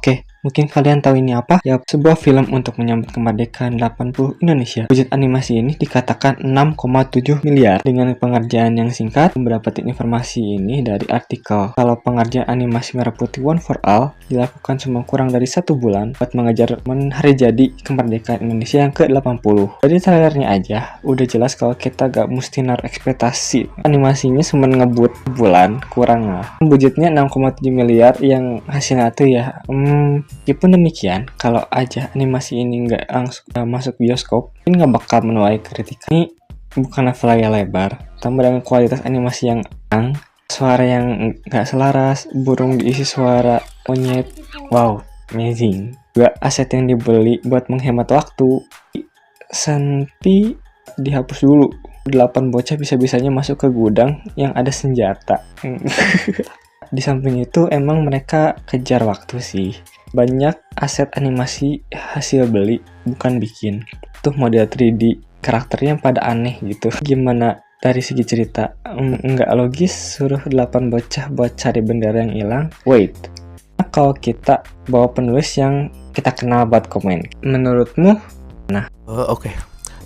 Oke, mungkin kalian tahu ini apa? Ya, sebuah film untuk menyambut kemerdekaan 80 Indonesia. Budget animasi ini dikatakan 6,7 miliar. Dengan pengerjaan yang singkat, mendapatkan informasi ini dari artikel. Kalau pengerjaan animasi Merah Putih One for All dilakukan cuma kurang dari 1 bulan buat mengejar hari jadi kemerdekaan Indonesia yang ke-80. Dari trailernya aja, udah jelas kalau kita gak mesti naruh ekspektasi. Animasinya cuma ngebut bulan, kurang lah. Budgetnya 6,7 miliar yang hasilnya tuh ya meskipun demikian, kalau aja animasi ini nggak langsung masuk bioskop, ini nggak bakal menuai kritik. Ini bukanlah layar lebar, tambah dengan kualitas animasi yang suara yang nggak selaras, burung diisi suara monyet, wow, amazing. Juga aset yang dibeli buat menghemat waktu, Santi dihapus dulu. 8 bocah bisa-bisanya masuk ke gudang yang ada senjata. Di samping itu emang mereka kejar waktu sih. Banyak aset animasi hasil beli, bukan bikin. Tuh model 3D, karakternya pada aneh gitu. Gimana dari segi cerita? Nggak logis suruh 8 bocah buat cari bendera yang hilang. Wait, kalau kita bawa penulis yang kita kenal buat komen, menurutmu? Oke.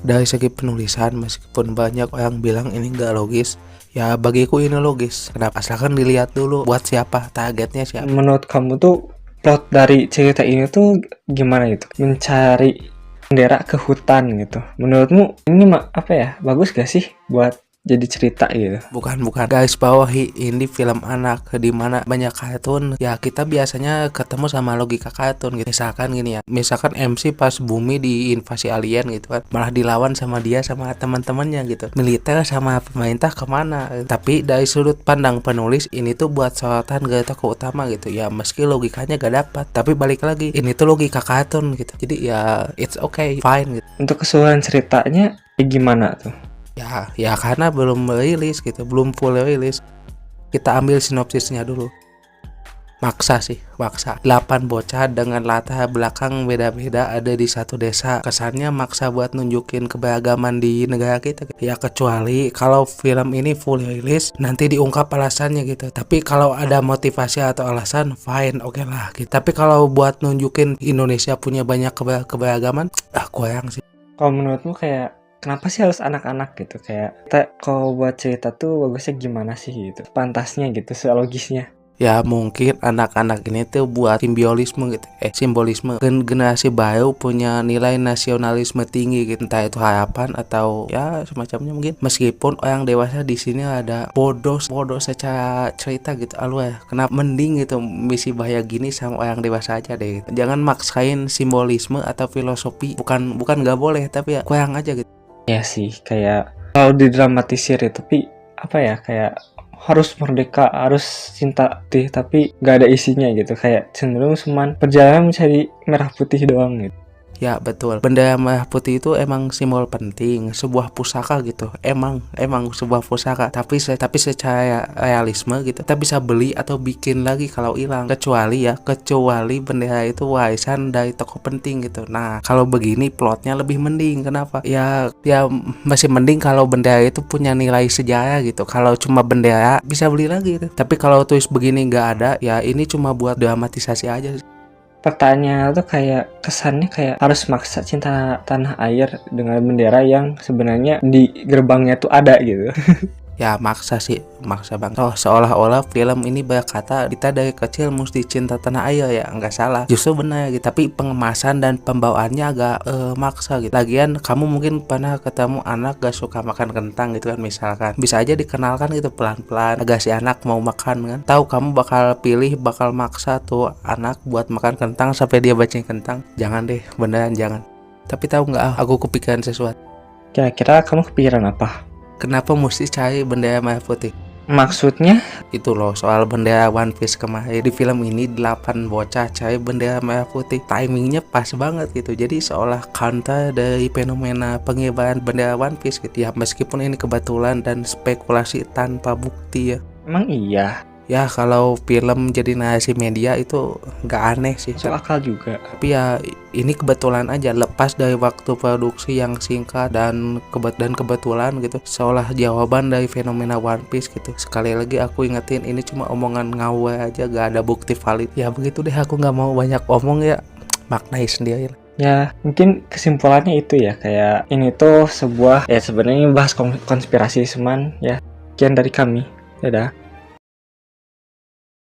Dari segi penulisan, meskipun banyak orang bilang ini nggak logis, ya bagiku ini logis. Kenapa? Asalkan dilihat dulu buat siapa, targetnya siapa. Menurut kamu tuh plot dari cerita ini tuh gimana gitu? Mencari bendera ke hutan gitu. Menurutmu ini apa ya? Bagus gak sih buat jadi cerita gitu? Bukan garis bawahi, ini film anak di mana banyak kartun. Ya kita biasanya ketemu sama logika kartun gitu. Misalkan gini ya, misalkan MC pas bumi diinvasi alien gitu kan, malah dilawan sama dia sama teman-temannya gitu. Militer sama pemerintah kemana? Tapi dari sudut pandang penulis, ini tuh buat sorotan gak tokoh utama gitu. Ya meski logikanya gak dapat, tapi balik lagi, ini tuh logika kartun gitu. Jadi ya it's okay, fine gitu. Untuk keseluruhan ceritanya gimana tuh? Ya karena belum rilis gitu, belum full rilis. Kita ambil sinopsisnya dulu. Maksa. 8 bocah dengan latar belakang beda-beda ada di satu desa. Kesannya maksa buat nunjukin keberagaman di negara kita. Ya kecuali kalau film ini full rilis, nanti diungkap alasannya gitu. Tapi kalau ada motivasi atau alasan, fine, oke lah gitu. Tapi kalau buat nunjukin Indonesia punya banyak keberagaman, kurang sih. Kalau menurutmu kayak kenapa sih harus anak-anak gitu? Kayak kita kalau buat cerita tuh bagusnya gimana sih gitu? Pantasnya gitu, logisnya. Ya mungkin anak-anak ini tuh buat simbolisme gitu. Simbolisme. Generasi baru punya nilai nasionalisme tinggi gitu. Entah itu harapan atau ya semacamnya mungkin. Meskipun orang dewasa di sini ada bodoh secara cerita gitu. Ya, kenapa mending gitu misi bahaya gini sama orang dewasa aja deh gitu. Jangan maksain simbolisme atau filosofi. Bukan gak boleh, tapi ya kurang aja gitu. Ya sih, kayak kalau didramatisir ya, tapi apa ya, kayak harus merdeka, harus cinta putih, tapi gak ada isinya gitu. Kayak cenderung cuman perjalanan mencari merah putih doang gitu. Ya betul, bendera merah putih itu emang simbol penting, sebuah pusaka gitu. Emang sebuah pusaka, tapi secara realisme gitu kita bisa beli atau bikin lagi kalau hilang. Kecuali bendera itu warisan dari tokoh penting gitu. Nah kalau begini plotnya lebih mending. Kenapa? Ya masih mending kalau bendera itu punya nilai sejarah gitu. Kalau cuma bendera bisa beli lagi gitu. Tapi kalau tulis begini nggak ada, ya ini cuma buat dramatisasi aja. Pertanyaan tuh kayak kesannya kayak harus maksa cinta tanah air dengan bendera yang sebenarnya di gerbangnya tuh ada gitu. Ya maksa banget. Seolah-olah film ini berkata kita dari kecil mesti cinta tanah air, ya nggak salah, justru benar gitu. Tapi pengemasan dan pembawaannya agak maksa gitu. Lagian kamu mungkin pernah ketemu anak gak suka makan kentang gitu kan, misalkan bisa aja dikenalkan gitu pelan-pelan agar si anak mau makan kan. Tahu kamu bakal maksa tuh anak buat makan kentang sampai dia bacain kentang. Jangan deh, beneran jangan. Tapi tahu nggak, aku kepikiran sesuatu. Kira-kira kamu kepikiran apa? Kenapa mesti cari bendera merah putih? Maksudnya? Itu loh soal bendera One Piece kemarin. Di film ini 8 bocah cari bendera merah putih. Timingnya pas banget gitu. Jadi seolah counter dari fenomena pengibaran bendera One Piece gitu ya. Meskipun ini kebetulan dan spekulasi tanpa bukti ya. Emang iya? Ya kalau film jadi narasi media itu nggak aneh sih. Masuk akal juga. Tapi ya ini kebetulan aja, lepas dari waktu produksi yang singkat dan kebetulan gitu, seolah jawaban dari fenomena One Piece gitu. Sekali lagi aku ingetin, ini cuma omongan ngawur aja, gak ada bukti valid. Ya begitu deh, aku nggak mau banyak omong ya, maknai sendiri. Ya, mungkin kesimpulannya itu ya, kayak ini tuh sebuah, ya sebenarnya bahas konspirasi cuman ya, sekian dari kami. Dadah.